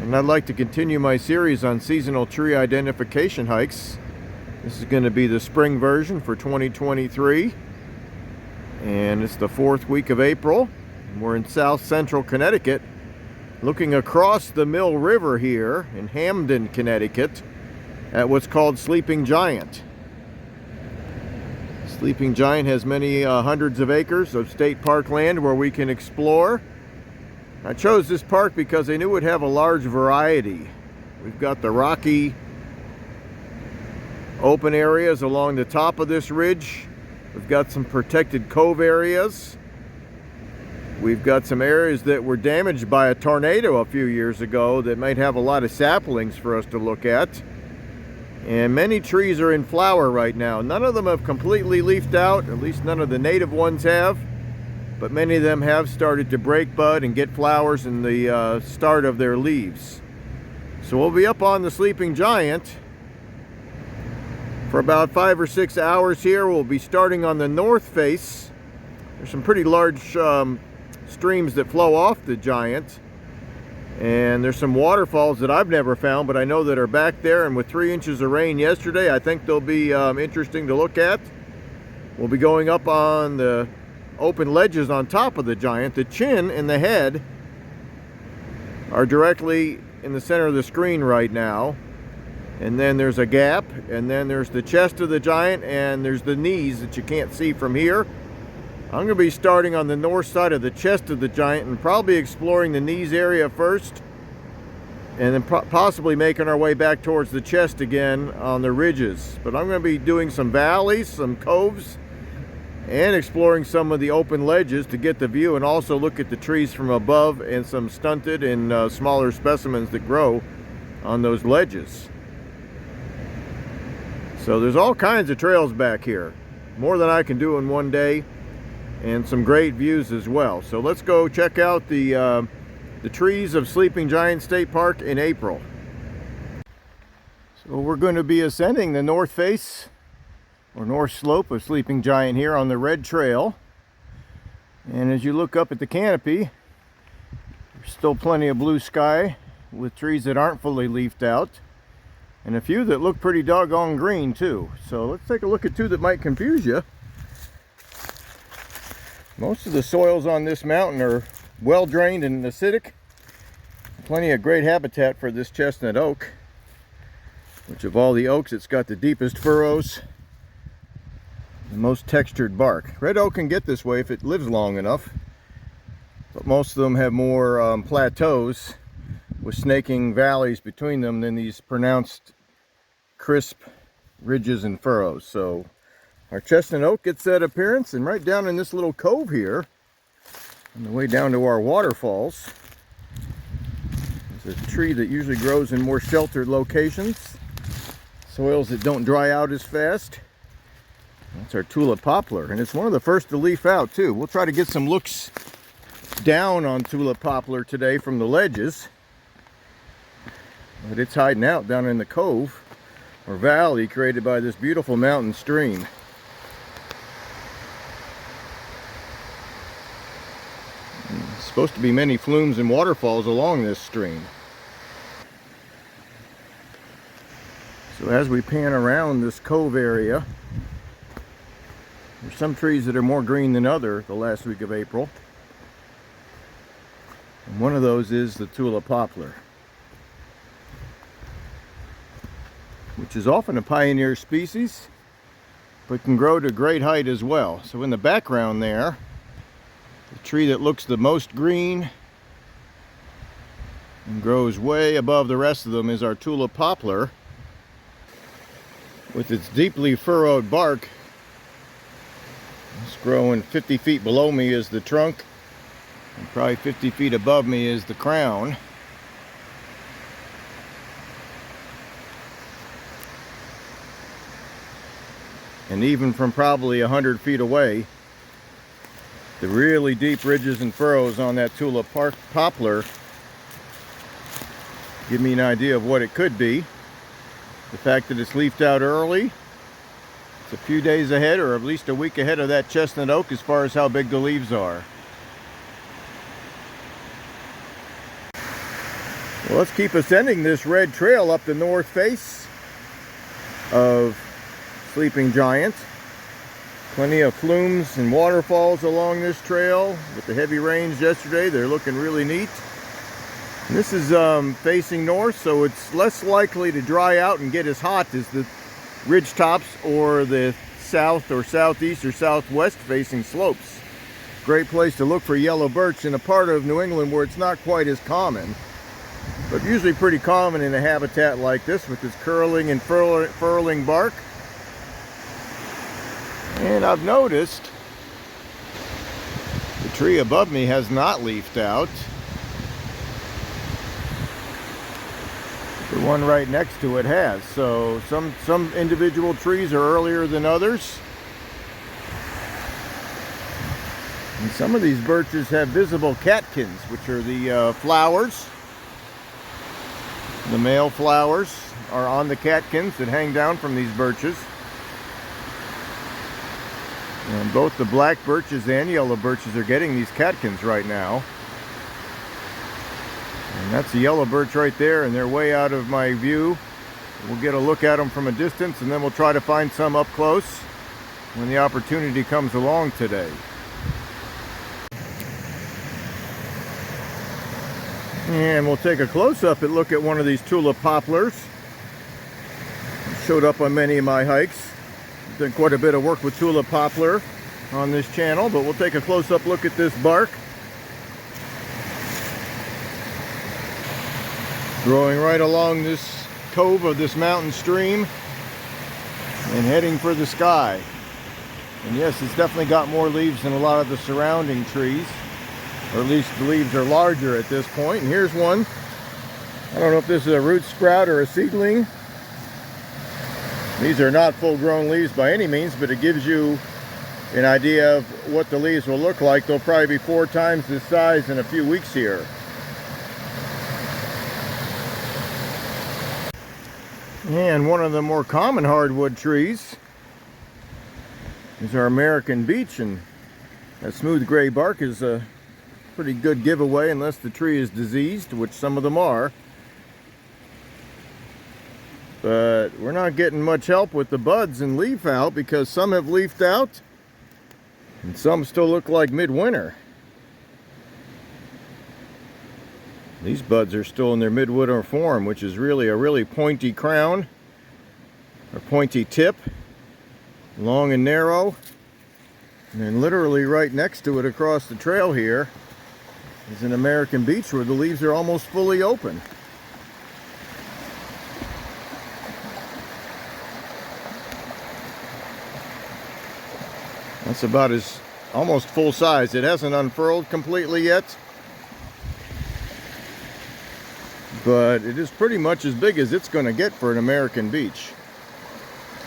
And I'd like to continue my series on seasonal tree identification hikes. This is going to be the spring version for 2023. And it's the 4th week of April. We're in south central Connecticut, looking across the Mill River here in Hamden, Connecticut, at what's called Sleeping Giant. Sleeping Giant has many hundreds of acres of state park land where we can explore. I chose this park because I knew it would have a large variety. We've got the rocky open areas along the top of this ridge. We've got some protected cove areas. We've got some areas that were damaged by a tornado a few years ago that might have a lot of saplings for us to look at. And many trees are in flower right now. None of them have completely leafed out, at least none of the native ones have. But many of them have started to break bud and get flowers in the start of their leaves. So we'll be up on the Sleeping Giant for about 5 or 6 hours here. We'll be starting on the north face. There's some pretty large streams that flow off the Giant. And there's some waterfalls that I've never found, but I know that are back there. And with 3 inches of rain yesterday, I think they'll be interesting to look at. We'll be going up on the open ledges on top of the Giant. The chin and the head are directly in the center of the screen right now. And then there's a gap, and then there's the chest of the Giant, and there's the knees that you can't see from here. I'm going to be starting on the north side of the chest of the Giant and probably exploring the knees area first, and then possibly making our way back towards the chest again on the ridges. But I'm going to be doing some valleys, some coves, and exploring some of the open ledges to get the view and also look at the trees from above and some stunted and smaller specimens that grow on those ledges. So there's all kinds of trails back here, more than I can do in one day, and some great views as well. So let's go check out the trees of Sleeping Giant State Park in April. So we're going to be ascending the north face or north slope of Sleeping Giant here on the Red Trail. And as you look up at the canopy, there's still plenty of blue sky with trees that aren't fully leafed out, and a few that look pretty doggone green too. So let's take a look at 2 that might confuse you. Most of the soils on this mountain are well drained and acidic. Plenty of great habitat for this chestnut oak, which of all the oaks, it's got the deepest furrows, the most textured bark. Red oak can get this way if it lives long enough, but most of them have more plateaus with snaking valleys between them than these pronounced crisp ridges and furrows. So our chestnut oak gets that appearance, and right down in this little cove here, on the way down to our waterfalls, there's a tree that usually grows in more sheltered locations, soils that don't dry out as fast. That's our tulip poplar, and it's one of the first to leaf out too. We'll try to get some looks down on tulip poplar today from the ledges, but it's hiding out down in the cove or valley created by this beautiful mountain stream. There's supposed to be many flumes and waterfalls along this stream. So as we pan around this cove area, there's some trees that are more green than other the last week of April. And one of those is the tulip poplar, which is often a pioneer species, but can grow to great height as well. So in the background there, the tree that looks the most green and grows way above the rest of them is our tulip poplar. With its deeply furrowed bark, it's growing 50 feet below me is the trunk, and probably 50 feet above me is the crown. And even from probably 100 feet away, the really deep ridges and furrows on that tulip poplar give me an idea of what it could be. The fact that it's leafed out early, it's a few days ahead, or at least a week ahead of that chestnut oak as far as how big the leaves are. Well, let's keep ascending this red trail up the north face of Sleeping Giant. Plenty of flumes and waterfalls along this trail. With the heavy rains yesterday, they're looking really neat. And this is facing north, so it's less likely to dry out and get as hot as the ridge tops or the south or southeast or southwest facing slopes. Great place to look for yellow birch in a part of New England where it's not quite as common, but usually pretty common in a habitat like this with its curling and furling bark. And I've noticed the tree above me has not leafed out. The one right next to it has. So some individual trees are earlier than others. And some of these birches have visible catkins, which are the flowers. The male flowers are on the catkins that hang down from these birches. And both the black birches and yellow birches are getting these catkins right now. And that's the yellow birch right there, and they're way out of my view. We'll get a look at them from a distance, and then we'll try to find some up close when the opportunity comes along today. And we'll take a close-up and look at one of these tulip poplars. It showed up on many of my hikes. Done quite a bit of work with tulip poplar on this channel, but we'll take a close-up look at this bark. Growing right along this cove of this mountain stream and heading for the sky. And yes, it's definitely got more leaves than a lot of the surrounding trees, or at least the leaves are larger at this point. And here's one. I don't know if this is a root sprout or a seedling. These are not full-grown leaves by any means, but it gives you an idea of what the leaves will look like. They'll probably be 4 times this size in a few weeks here. And one of the more common hardwood trees is our American beech, and that smooth gray bark is a pretty good giveaway unless the tree is diseased, which some of them are. But we're not getting much help with the buds and leaf out because some have leafed out and some still look like midwinter. These buds are still in their midwinter form, which is really a really pointy crown or pointy tip, long and narrow. And then literally right next to it across the trail here is an American beech where the leaves are almost fully open. That's about as almost full size. It hasn't unfurled completely yet, but it is pretty much as big as it's going to get for an American beech.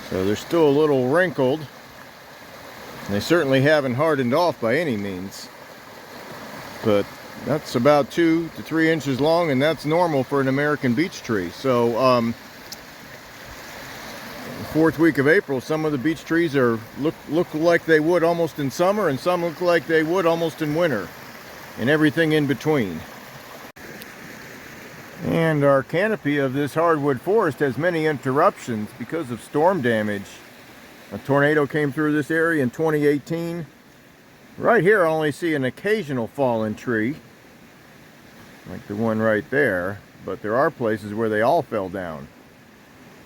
So they're still a little wrinkled. They certainly haven't hardened off by any means, but that's about 2 to 3 inches long, and that's normal for an American beech tree. So the 4th week of April, some of the beech trees are look like they would almost in summer, and some look like they would almost in winter, and everything in between. And our canopy of this hardwood forest has many interruptions because of storm damage. A tornado came through this area in 2018. Right here I only see an occasional fallen tree, like the one right there, but there are places where they all fell down.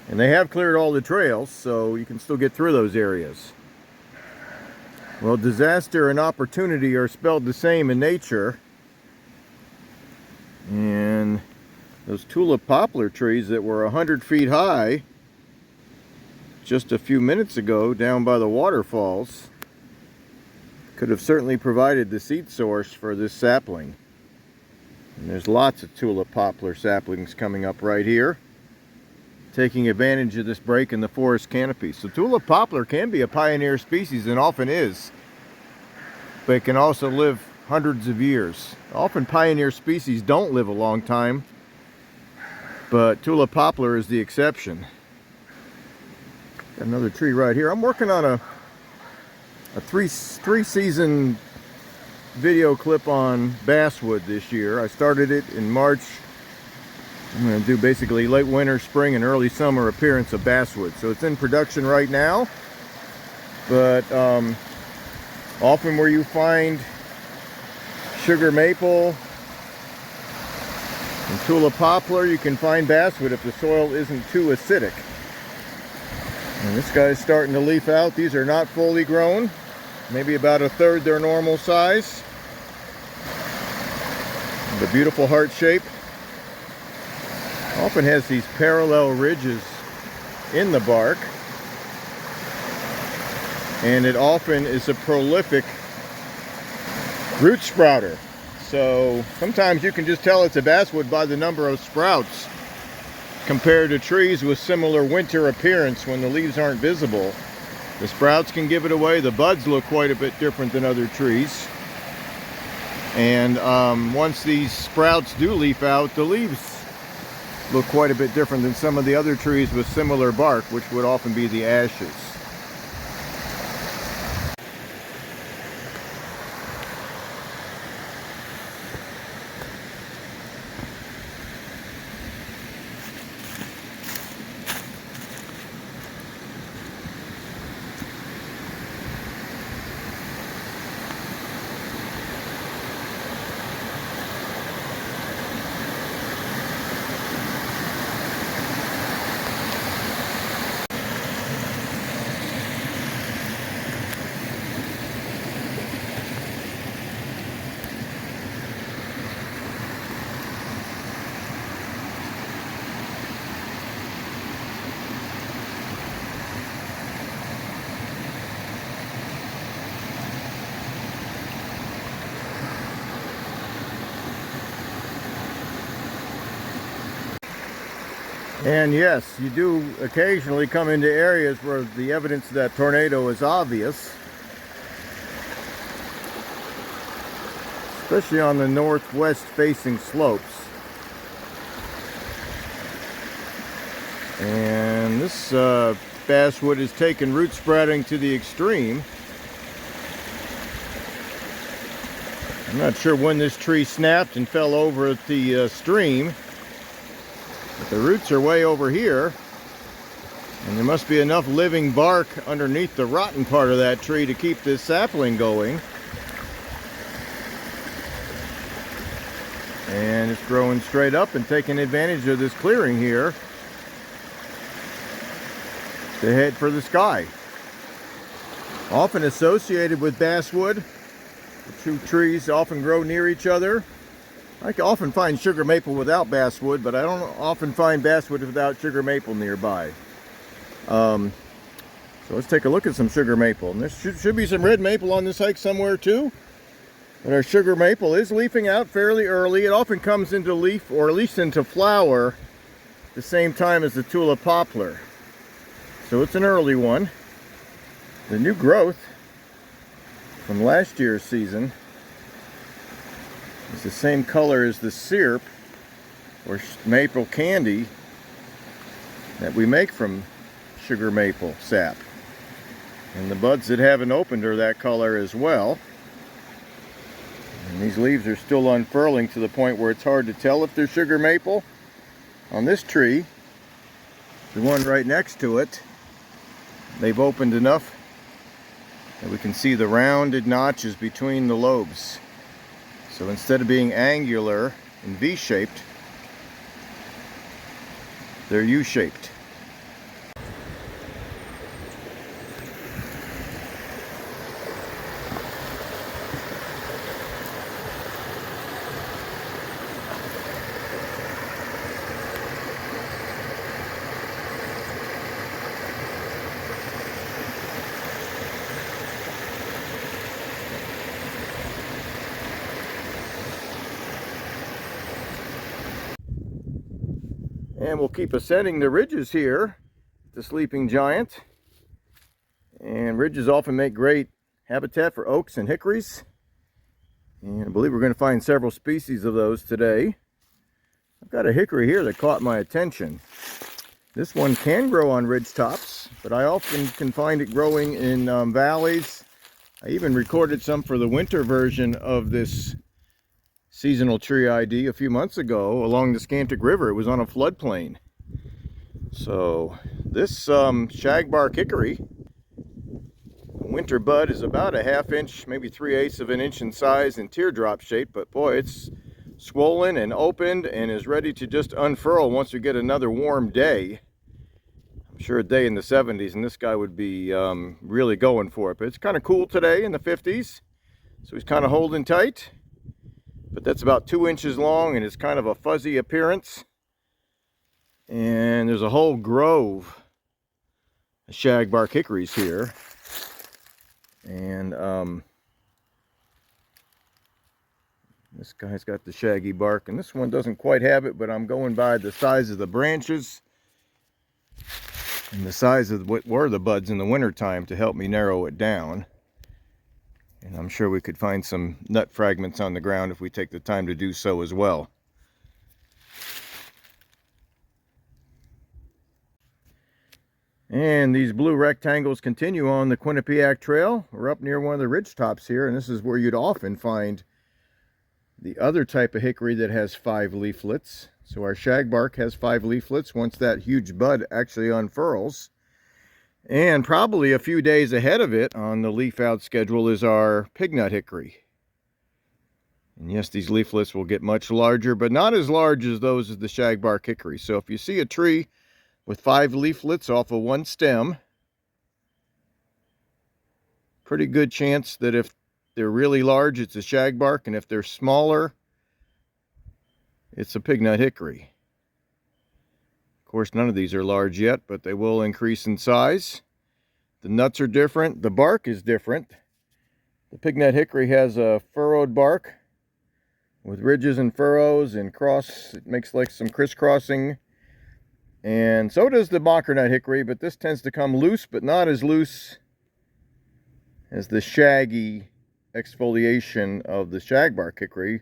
And they have cleared all the trails, so you can still get through those areas. Well, disaster and opportunity are spelled the same in nature. And those tulip poplar trees that were 100 feet high just a few minutes ago down by the waterfalls could have certainly provided the seed source for this sapling. And there's lots of tulip poplar saplings coming up right here, taking advantage of this break in the forest canopy. So tulip poplar can be a pioneer species, and often is, but it can also live hundreds of years. Often pioneer species don't live a long time, but tulip poplar is the exception. Got another tree right here. I'm working on a three season video clip on basswood this year. I started it in March I'm going to do basically late winter, spring, and early summer appearance of basswood. So it's in production right now, but often where you find sugar maple and tulip poplar, you can find basswood if the soil isn't too acidic. And this guy's starting to leaf out. These are not fully grown, maybe about a third their normal size. The beautiful heart shape. Often has these parallel ridges in the bark, and it often is a prolific root sprouter. So sometimes you can just tell it's a basswood by the number of sprouts compared to trees with similar winter appearance when the leaves aren't visible. The sprouts can give it away. The buds look quite a bit different than other trees. And once these sprouts do leaf out, the leaves look quite a bit different than some of the other trees with similar bark, which would often be the ashes. And yes, you do occasionally come into areas where the evidence of that tornado is obvious, especially on the northwest facing slopes. And this basswood has taken root spreading to the extreme. I'm not sure when this tree snapped and fell over at the stream. But the roots are way over here, and there must be enough living bark underneath the rotten part of that tree to keep this sapling going. And it's growing straight up and taking advantage of this clearing here to head for the sky. Often associated with basswood, the two trees often grow near each other. I can often find sugar maple without basswood, but I don't often find basswood without sugar maple nearby. So let's take a look at some sugar maple. And there should be some red maple on this hike somewhere too. But our sugar maple is leafing out fairly early. It often comes into leaf, or at least into flower, the same time as the tulip poplar. So it's an early one. The new growth from last year's season is the same color as the syrup or maple candy that we make from sugar maple sap. And the buds that haven't opened are that color as well. And these leaves are still unfurling to the point where it's hard to tell if they're sugar maple. On this tree, the one right next to it, they've opened enough that we can see the rounded notches between the lobes. So instead of being angular and V-shaped, they're U-shaped. And we'll keep ascending the ridges here, the sleeping giant. And ridges often make great habitat for oaks and hickories. And I believe we're going to find several species of those today. I've got a hickory here that caught my attention. This one can grow on ridge tops, but I often can find it growing in valleys. I even recorded some for the winter version of this seasonal tree ID a few months ago along the Scantic River. It was on a floodplain. So this shagbark hickory winter bud is about a ½ inch, maybe 3/8 of an inch in size in teardrop shape, but boy, it's swollen and opened and is ready to just unfurl once we get another warm day. I'm sure a day in the 70s and this guy would be really going for it. But it's kind of cool today in the 50s, so he's kind of holding tight. But that's about 2 inches long and it's kind of a fuzzy appearance. And there's a whole grove of shagbark hickories here. And this guy's got the shaggy bark, and this one doesn't quite have it, but I'm going by the size of the branches and the size of what were the buds in the wintertime to help me narrow it down. And I'm sure we could find some nut fragments on the ground if we take the time to do so as well. And these blue rectangles continue on the Quinnipiac Trail. We're up near one of the ridge tops here, and this is where you'd often find the other type of hickory that has 5 leaflets. So our shagbark has 5 leaflets once that huge bud actually unfurls. And probably a few days ahead of it on the leaf out schedule is our pignut hickory. And yes, these leaflets will get much larger, but not as large as those of the shagbark hickory. So if you see a tree with 5 leaflets off of one stem, pretty good chance that if they're really large, it's a shagbark, and if they're smaller, it's a pignut hickory. Of course, none of these are large yet, but they will increase in size. The nuts are different. The bark is different. The pignut hickory has a furrowed bark with ridges and furrows and cross. It makes like some crisscrossing. And so does the mockernut hickory, but this tends to come loose, but not as loose as the shaggy exfoliation of the shagbark hickory,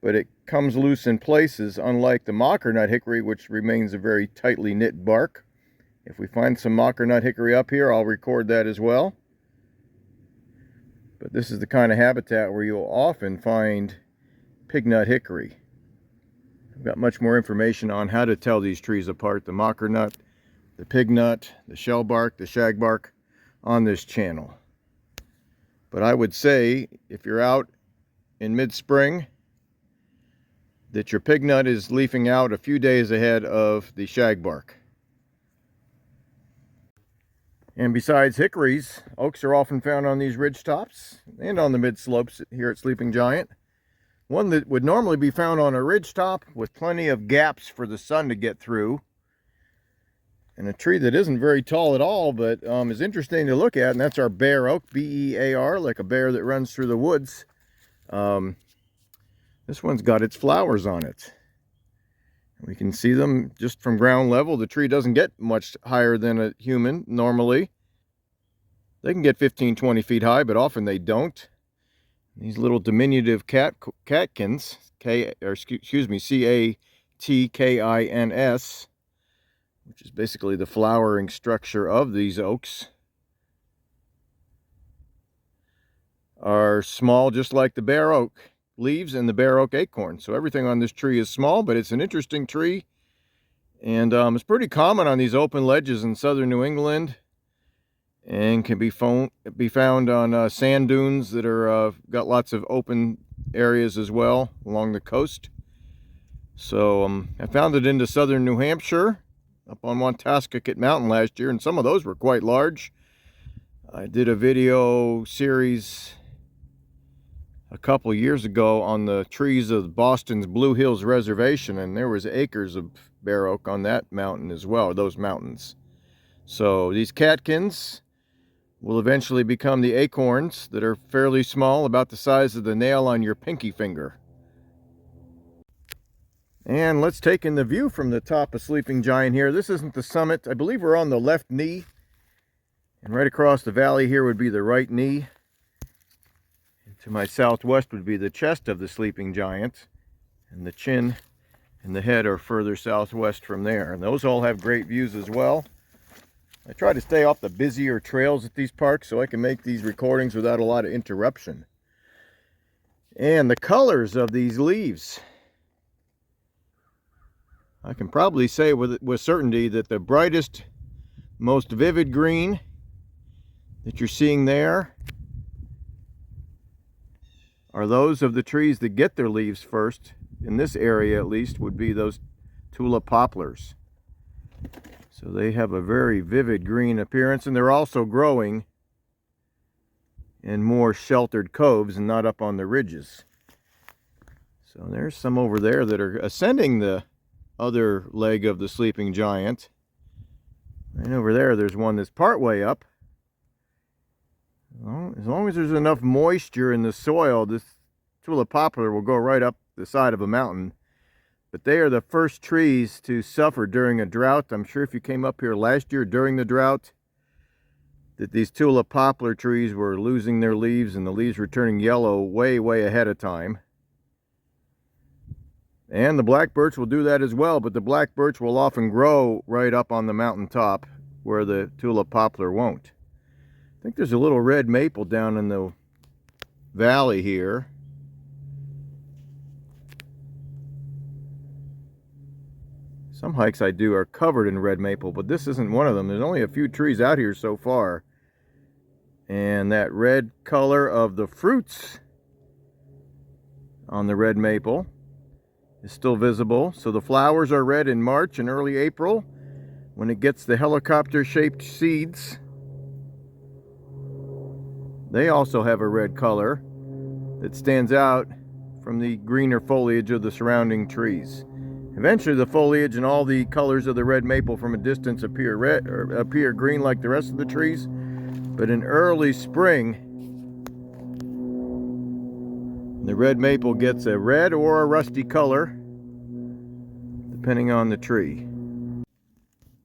but it comes loose in places, unlike the mockernut hickory, which remains a very tightly knit bark. If we find some mockernut hickory up here, I'll record that as well. But this is the kind of habitat where you'll often find pignut hickory. I've got much more information on how to tell these trees apart, the mockernut, the pignut, the shellbark, the shagbark, on this channel. But I would say, if you're out in mid-spring, that your pignut is leafing out a few days ahead of the shagbark. And besides hickories, oaks are often found on these ridge tops and on the mid-slopes here at Sleeping Giant. One that would normally be found on a ridge top with plenty of gaps for the sun to get through. And a tree that isn't very tall at all, but is interesting to look at, and that's our bear oak, B-E-A-R, like a bear that runs through the woods. This one's got its flowers on it. We can see them just from ground level. The tree doesn't get much higher than a human normally. They can get 15-20 feet high, but often they don't. These little diminutive catkins, C-A-T-K-I-N-S, which is basically the flowering structure of these oaks, are small just like the bare oak leaves and the bare oak acorn. So everything on this tree is small, but it's an interesting tree. And it's pretty common on these open ledges in southern New England, and can be found on sand dunes that are got lots of open areas as well along the coast. So I found it into southern New Hampshire, up on Wantascaket Mountain last year, and some of those were quite large. I did a video series a couple years ago on the trees of Boston's Blue Hills Reservation, and there was acres of bare oak on that mountain as well, those mountains. So these catkins will eventually become the acorns that are fairly small, about the size of the nail on your pinky finger. And let's take in the view from the top of Sleeping Giant here. This isn't the summit. I believe we're on the left knee. And right across the valley here would be the right knee. And to my southwest would be the chest of the Sleeping Giant. And the chin and the head are further southwest from there. And those all have great views as well. I try to stay off the busier trails at these parks so I can make these recordings without a lot of interruption. And the colors of these leaves. I can probably say with certainty that the brightest, most vivid green that you're seeing there are those of the trees that get their leaves first, in this area at least, would be those tulip poplars. So they have a very vivid green appearance, and they're also growing in more sheltered coves and not up on the ridges. So there's some over there that are ascending the other leg of the sleeping giant. And over there, there's one that's partway up. Well, as long as there's enough moisture in the soil, this tulip poplar will go right up the side of a mountain. But they are the first trees to suffer during a drought. I'm sure if you came up here last year during the drought, that these tulip poplar trees were losing their leaves and the leaves were turning yellow way, way ahead of time. And the black birch will do that as well, but the black birch will often grow right up on the mountaintop where the tulip poplar won't. I think there's a little red maple down in the valley here. Some hikes I do are covered in red maple, but this isn't one of them. There's only a few trees out here so far. And that red color of the fruits on the red maple is still visible. So the flowers are red in March and early April when it gets the helicopter-shaped seeds. They also have a red color that stands out from the greener foliage of the surrounding trees. Eventually the foliage and all the colors of the red maple from a distance appear red or appear green like the rest of the trees. But in early spring, the red maple gets a red or a rusty color, depending on the tree.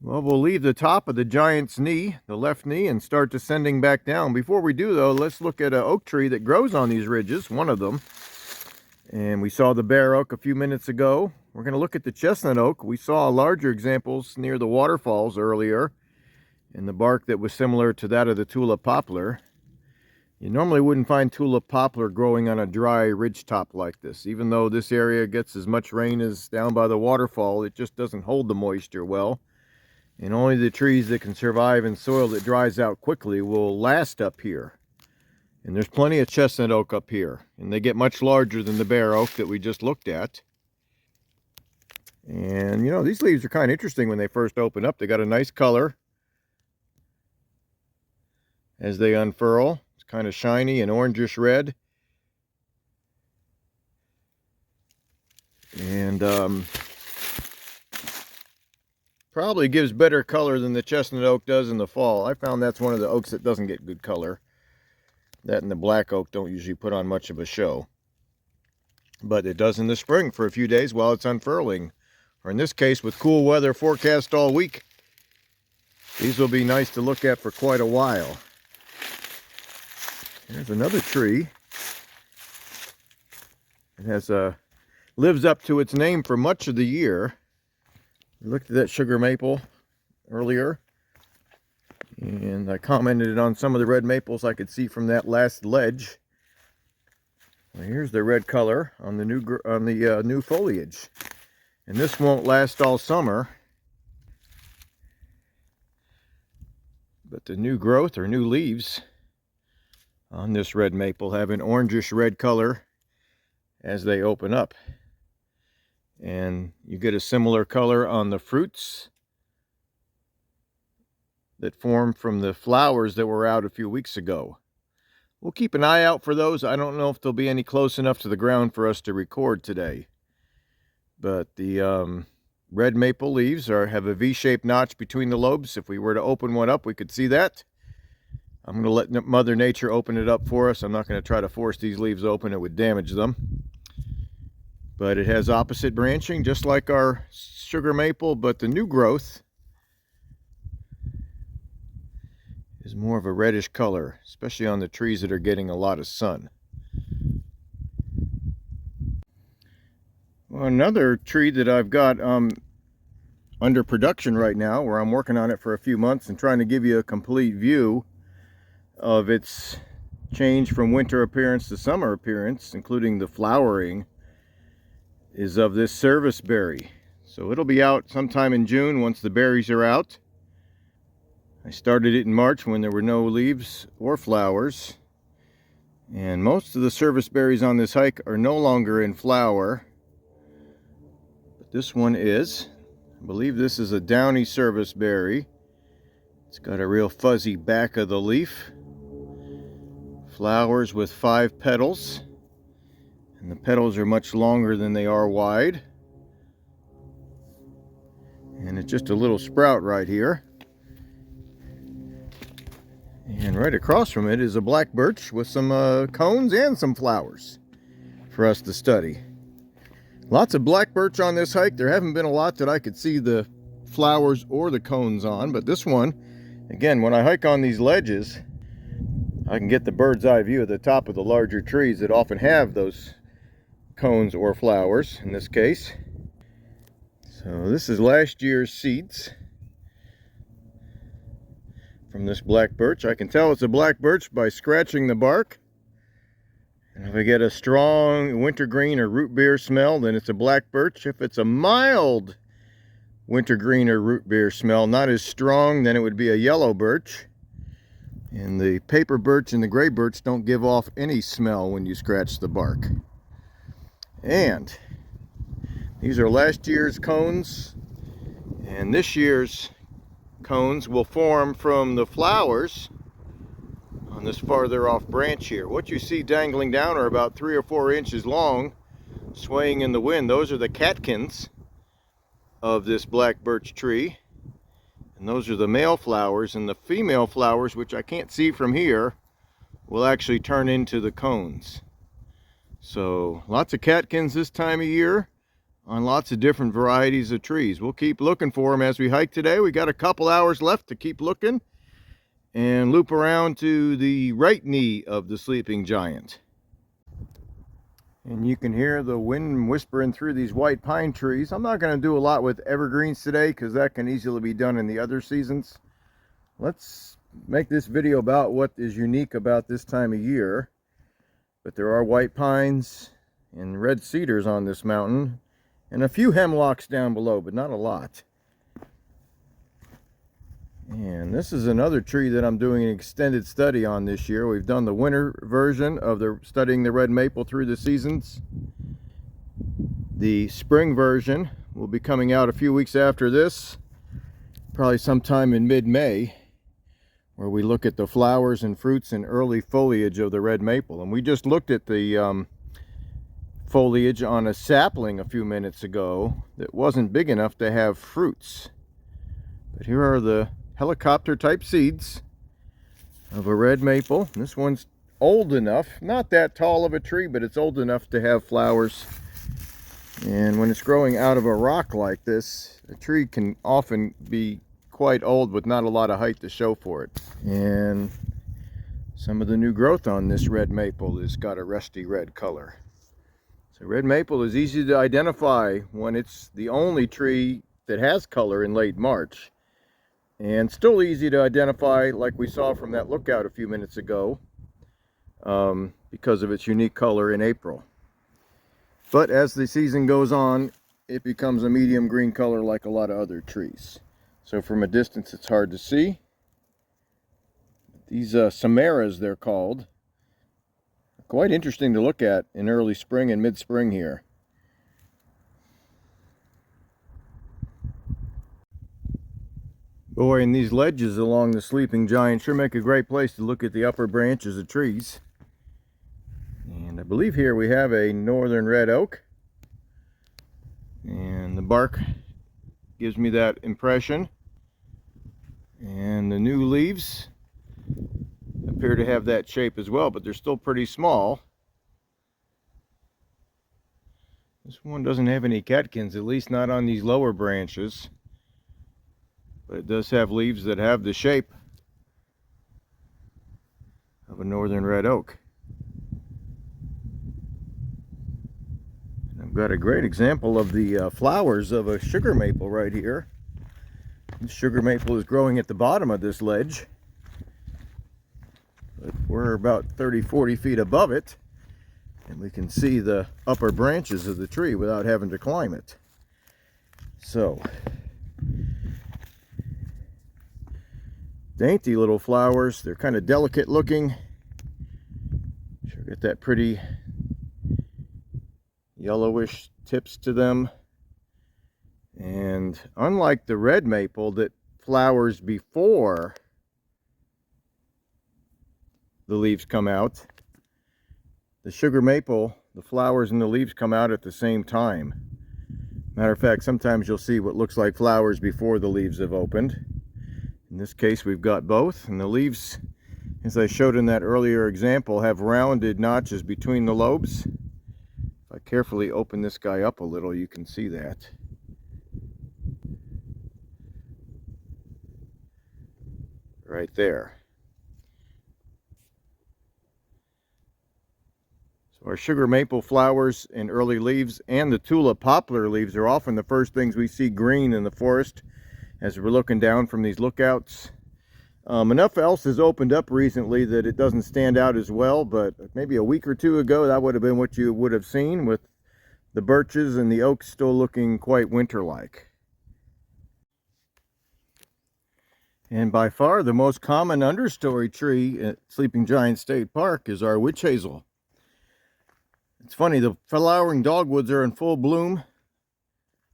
Well, we'll leave the top of the giant's knee, the left knee, and start descending back down. Before we do, though, let's look at an oak tree that grows on these ridges, one of them. And we saw the bare oak a few minutes ago. We're going to look at the chestnut oak. We saw larger examples near the waterfalls earlier, and the bark that was similar to that of the tulip poplar. You normally wouldn't find tulip poplar growing on a dry ridge top like this. Even though this area gets as much rain as down by the waterfall, it just doesn't hold the moisture well. And only the trees that can survive in soil that dries out quickly will last up here. And there's plenty of chestnut oak up here. And they get much larger than the bare oak that we just looked at. And, you know, these leaves are kind of interesting when they first open up. They got a nice color as they unfurl. It's kind of shiny and orangish red. And probably gives better color than the chestnut oak does in the fall. I found that's one of the oaks that doesn't get good color. That and the black oak don't usually put on much of a show. But it does in the spring for a few days while it's unfurling. Or in this case, with cool weather forecast all week, these will be nice to look at for quite a while. There's another tree. It has lives up to its name for much of the year. We looked at that sugar maple earlier, and I commented on some of the red maples I could see from that last ledge. Well, here's the red color on the new foliage, and this won't last all summer. But the new growth or new leaves on this red maple have an orangish red color as they open up. And you get a similar color on the fruits that form from the flowers that were out a few weeks ago. We'll keep an eye out for those. I don't know if they'll be any close enough to the ground for us to record today. But the red maple leaves have a V-shaped notch between the lobes. If we were to open one up, we could see that. I'm going to let Mother Nature open it up for us. I'm not going to try to force these leaves open. It would damage them. But it has opposite branching, just like our sugar maple, but the new growth is more of a reddish color, especially on the trees that are getting a lot of sun. Well, another tree that I've got under production right now, where I'm working on it for a few months and trying to give you a complete view of its change from winter appearance to summer appearance, including the flowering, is of this service berry. So it'll be out sometime in June once the berries are out. I started it in March when there were no leaves or flowers. And most of the service berries on this hike are no longer in flower. But this one is. I believe this is a downy service berry. It's got a real fuzzy back of the leaf. Flowers with 5 petals. And the petals are much longer than they are wide. And it's just a little sprout right here. And right across from it is a black birch with some cones and some flowers for us to study. Lots of black birch on this hike. There haven't been a lot that I could see the flowers or the cones on, but this one, again, when I hike on these ledges, I can get the bird's eye view at the top of the larger trees that often have those cones or flowers in this case. So this is last year's seeds from this black birch. I can tell it's a black birch by scratching the bark. And if I get a strong wintergreen or root beer smell, then it's a black birch. If it's a mild wintergreen or root beer smell, not as strong, then it would be a yellow birch. And the paper birch and the gray birch don't give off any smell when you scratch the bark. And these are last year's cones, and this year's cones will form from the flowers on this farther off branch here. What you see dangling down are about 3 or 4 inches long, swaying in the wind. Those are the catkins of this black birch tree, and those are the male flowers, and the female flowers, which I can't see from here, will actually turn into the cones. So lots of catkins this time of year on lots of different varieties of trees. We'll keep looking for them as we hike today. We got a couple hours left to keep looking and loop around to the right knee of the sleeping giant. And you can hear the wind whispering through these white pine trees. I'm not going to do a lot with evergreens today because that can easily be done in the other seasons. Let's make this video about what is unique about this time of year. But there are white pines and red cedars on this mountain, and a few hemlocks down below, but not a lot. And this is another tree that I'm doing an extended study on this year. We've done the winter version of studying the red maple through the seasons. The spring version will be coming out a few weeks after this, probably sometime in mid-May, where we look at the flowers and fruits and early foliage of the red maple. And we just looked at the foliage on a sapling a few minutes ago that wasn't big enough to have fruits. But here are the helicopter type seeds of a red maple. This one's old enough, not that tall of a tree, but it's old enough to have flowers. And when it's growing out of a rock like this, a tree can often be quite old with not a lot of height to show for it. And some of the new growth on this red maple has got a rusty red color. So red maple is easy to identify when it's the only tree that has color in late March, and still easy to identify, like we saw from that lookout a few minutes ago, because of its unique color in April. But as the season goes on, it becomes a medium green color like a lot of other trees. So from a distance it's hard to see. These samaras, they're called, are quite interesting to look at in early spring and mid-spring here. Boy, and these ledges along the sleeping giant sure make a great place to look at the upper branches of trees. And I believe here we have a northern red oak, and the bark gives me that impression. And the new leaves appear to have that shape as well, but they're still pretty small. This one doesn't have any catkins, at least not on these lower branches. But it does have leaves that have the shape of a northern red oak. And I've got a great example of the flowers of a sugar maple right here. This sugar maple is growing at the bottom of this ledge. But we're about 30-40 feet above it, and we can see the upper branches of the tree without having to climb it. So, dainty little flowers. They're kind of delicate looking. Sure, get that pretty yellowish tips to them. And unlike the red maple that flowers before the leaves come out, the sugar maple, the flowers and the leaves come out at the same time. Matter of fact, sometimes you'll see what looks like flowers before the leaves have opened. In this case, we've got both, and the leaves, as I showed in that earlier example, have rounded notches between the lobes. If I carefully open this guy up a little, you can see that. Right there. So our sugar maple flowers and early leaves and the tulip poplar leaves are often the first things we see green in the forest as we're looking down from these lookouts. Enough else has opened up recently that it doesn't stand out as well, but maybe a week or two ago that would have been what you would have seen, with the birches and the oaks still looking quite winter-like. And by far the most common understory tree at Sleeping Giant State Park is our witch hazel. It's funny, the flowering dogwoods are in full bloom,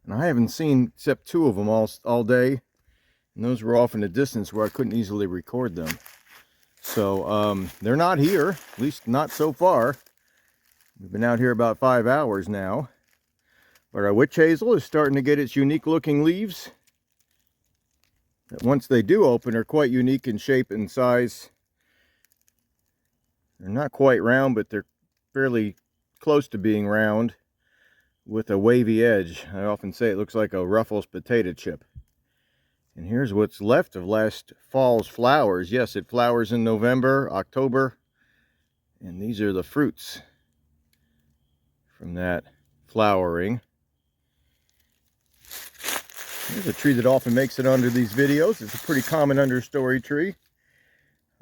and I haven't seen except 2 of them all day, and those were off in a distance where I couldn't easily record them. So they're not here, at least not so far. We've been out here about 5 hours now, but our witch hazel is starting to get its unique looking leaves that, once they do open, are quite unique in shape and size. They're not quite round, but they're fairly close to being round with a wavy edge. I often say it looks like a Ruffles potato chip. And here's what's left of last fall's flowers. Yes, it flowers in November, October, and these are the fruits from that flowering. Here's a tree that often makes it onto these videos. It's a pretty common understory tree.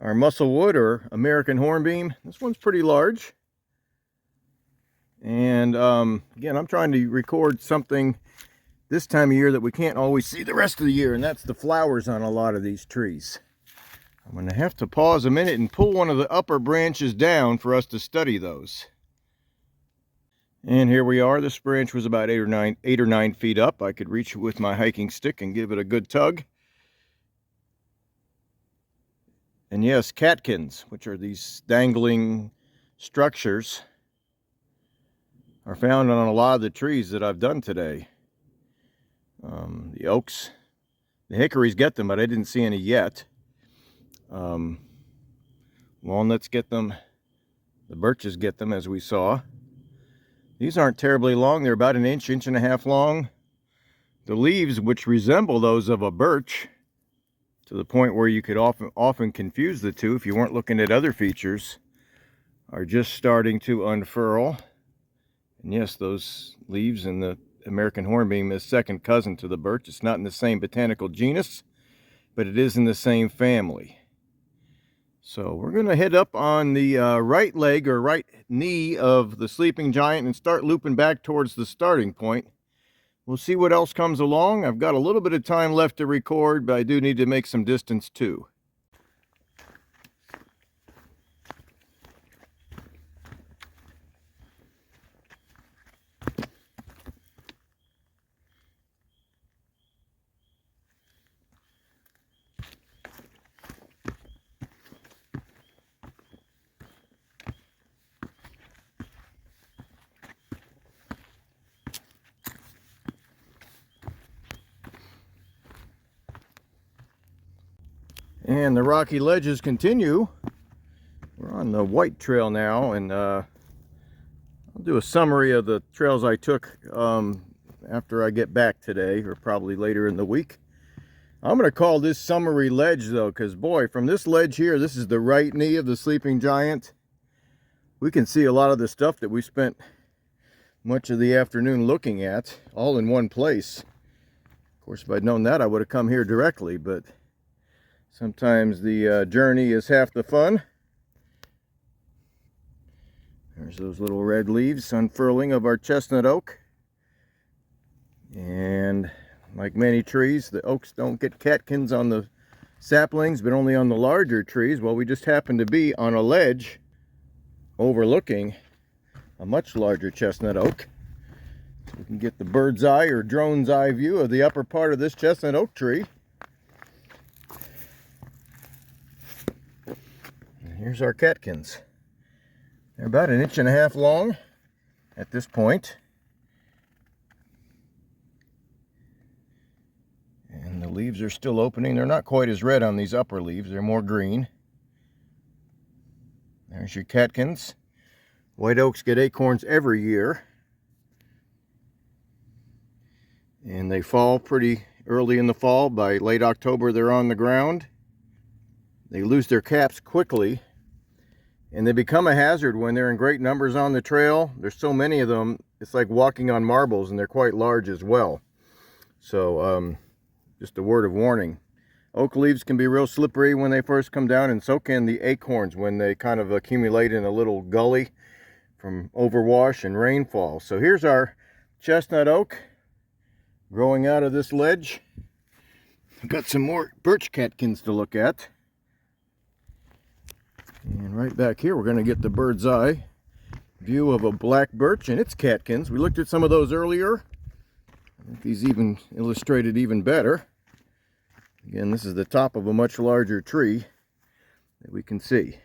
Our musclewood, or American hornbeam. This one's pretty large. And again, I'm trying to record something this time of year that we can't always see the rest of the year, and that's the flowers on a lot of these trees. I'm going to have to pause a minute and pull one of the upper branches down for us to study those. And here we are. This branch was about 8 or 9 feet up. I could reach it with my hiking stick and give it a good tug. And yes, catkins, which are these dangling structures, are found on a lot of the trees that I've done today. The oaks, the hickories get them, but I didn't see any yet. Walnuts get them. The birches get them, as we saw. These aren't terribly long. They're about 1 inch, 1.5 inches long. The leaves, which resemble those of a birch, to the point where you could often confuse the two if you weren't looking at other features, are just starting to unfurl. And yes, those leaves in the American hornbeam is second cousin to the birch. It's not in the same botanical genus, but it is in the same family. So we're going to head up on the right leg or right knee of the sleeping giant and start looping back towards the starting point. We'll see what else comes along. I've got a little bit of time left to record, but I do need to make some distance too. And the rocky ledges continue. We're on the white trail now, and I'll do a summary of the trails I took after I get back today, or probably later in the week. I'm going to call this summary ledge though, because boy, from this ledge here, this is the right knee of the sleeping giant. We can see a lot of the stuff that we spent much of the afternoon looking at, all in one place. Of course, if I'd known that, I would have come here directly, but sometimes the journey is half the fun. There's those little red leaves unfurling of our chestnut oak. And like many trees, the oaks don't get catkins on the saplings, but only on the larger trees. Well, we just happen to be on a ledge overlooking a much larger chestnut oak. So we can get the bird's eye or drone's eye view of the upper part of this chestnut oak tree. And here's our catkins. They're about 1.5 inches long at this point. And the leaves are still opening. They're not quite as red on these upper leaves. They're more green. There's your catkins. White oaks get acorns every year. And they fall pretty early in the fall. By late October, they're on the ground. They lose their caps quickly. And they become a hazard when they're in great numbers on the trail. There's so many of them, it's like walking on marbles, and they're quite large as well. So, just a word of warning. Oak leaves can be real slippery when they first come down, and so can the acorns when they kind of accumulate in a little gully from overwash and rainfall. So here's our chestnut oak growing out of this ledge. I've got some more birch catkins to look at. And right back here, we're going to get the bird's eye view of a black birch and its catkins. We looked at some of those earlier. I think these even illustrated even better. Again, this is the top of a much larger tree that we can see.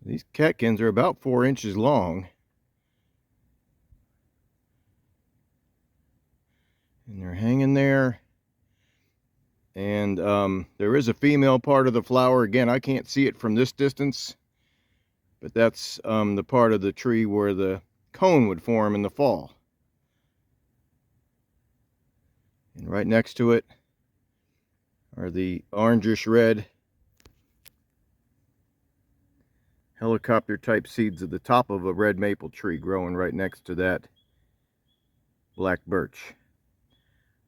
These catkins are about 4 inches long. And they're hanging there. And there is a female part of the flower. Again, I can't see it from this distance, but that's the part of the tree where the cone would form in the fall. And right next to it are the orangish red helicopter type seeds at the top of a red maple tree growing right next to that black birch.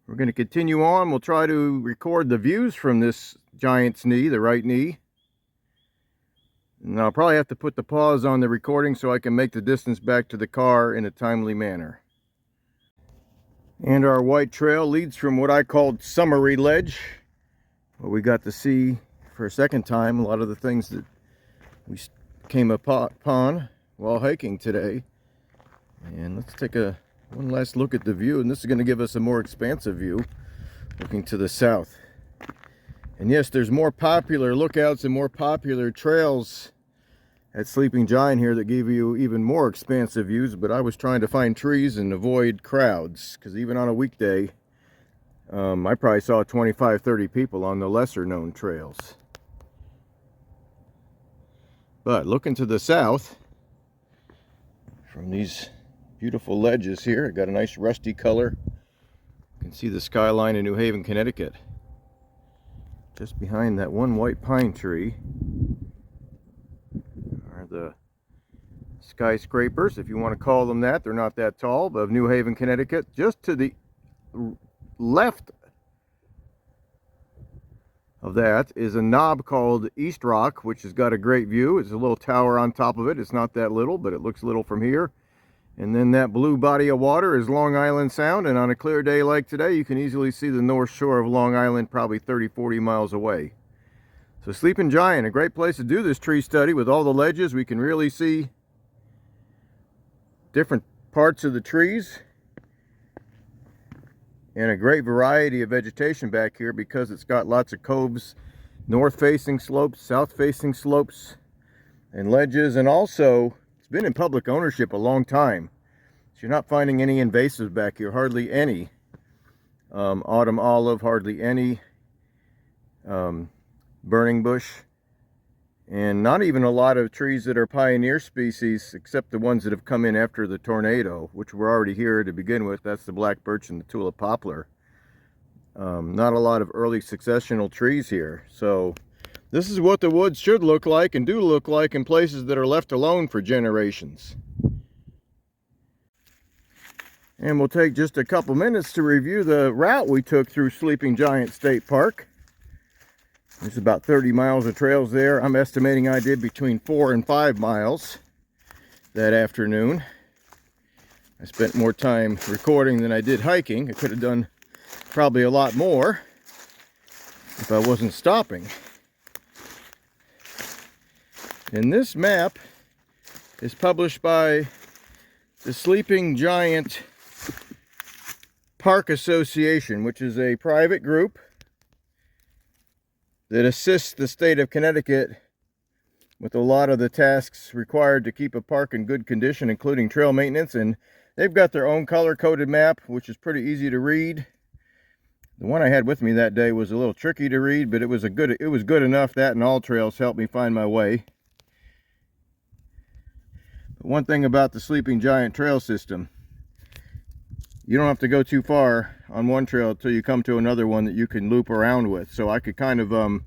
We're going to continue on. We'll try to record the views from this giant's knee, the right knee. And I'll probably have to put the pause on the recording so I can make the distance back to the car in a timely manner. And our white trail leads from what I called Summery Ledge, where we got to see for a second time a lot of the things that we came upon while hiking today. And let's take one last look at the view, and this is going to give us a more expansive view looking to the south. And yes, there's more popular lookouts and more popular trails at Sleeping Giant here that give you even more expansive views, but I was trying to find trees and avoid crowds, because even on a weekday I probably saw 25-30 people on the lesser known trails. But looking to the south from these beautiful ledges here, it got a nice rusty color. You can see the skyline in New Haven, Connecticut. Just behind that one white pine tree are the skyscrapers, if you want to call them that. They're not that tall, but of New Haven, Connecticut. Just to the left of that is a knob called East Rock, which has got a great view. It's a little tower on top of it. It's not that little, but it looks little from here. And then that blue body of water is Long Island Sound, and on a clear day like today, you can easily see the north shore of Long Island, probably 30-40 miles away. So Sleeping Giant, a great place to do this tree study. With all the ledges, we can really see different parts of the trees and a great variety of vegetation back here, because it's got lots of coves, north-facing slopes, south-facing slopes, and ledges. And also, it's been in public ownership a long time, so you're not finding any invasives back here, hardly any autumn olive, hardly any burning bush, and not even a lot of trees that are pioneer species, except the ones that have come in after the tornado, which were already here to begin with. That's the black birch and the tulip poplar. Not a lot of early successional trees here. So this is what the woods should look like and do look like in places that are left alone for generations. And we'll take just a couple minutes to review the route we took through Sleeping Giant State Park. There's about 30 miles of trails there. I'm estimating I did between 4 and 5 miles that afternoon. I spent more time recording than I did hiking. I could have done probably a lot more if I wasn't stopping. And this map is published by the Sleeping Giant Park Association, which is a private group that assists the state of Connecticut with a lot of the tasks required to keep a park in good condition, including trail maintenance. And they've got their own color-coded map, which is pretty easy to read. The one I had with me that day was a little tricky to read, but it was good enough. That and All Trails helped me find my way. But one thing about the Sleeping Giant trail system, you don't have to go too far on one trail until you come to another one that you can loop around with. So I could kind of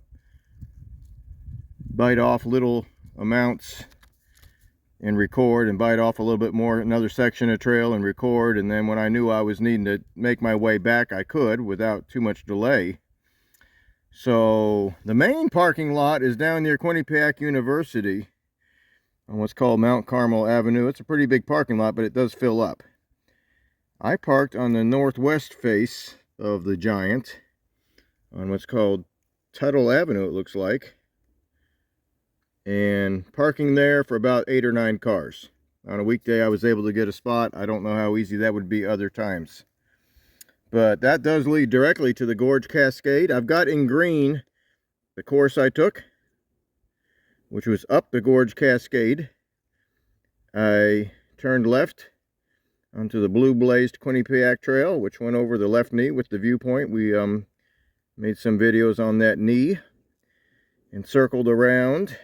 bite off little amounts and record, and bite off a little bit more, another section of trail, and record. And then when I knew I was needing to make my way back, I could without too much delay. So the main parking lot is down near Quinnipiac University on what's called Mount Carmel Avenue. It's a pretty big parking lot, but it does fill up. I parked on the northwest face of the Giant on what's called Tuttle Avenue, it looks like. And parking there for about 8 or 9 cars. On a weekday I was able to get a spot. I don't know how easy that would be other times. But that does lead directly to the Gorge Cascade. I've got in green the course I took, which was up the Gorge Cascade. I turned left onto the blue blazed Quinnipiac Trail, which went over the left knee with the viewpoint. We made some videos on that knee and circled around.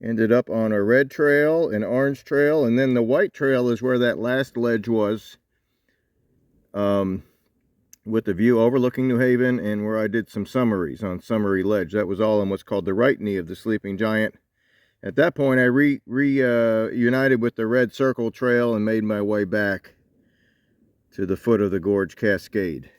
Ended up on a red trail, an orange trail, and then the white trail is where that last ledge was, with the view overlooking New Haven, and where I did some summaries on Summary Ledge. That was all on what's called the right knee of the Sleeping Giant. At that point, I reunited with the red circle trail and made my way back to the foot of the Gorge Cascade.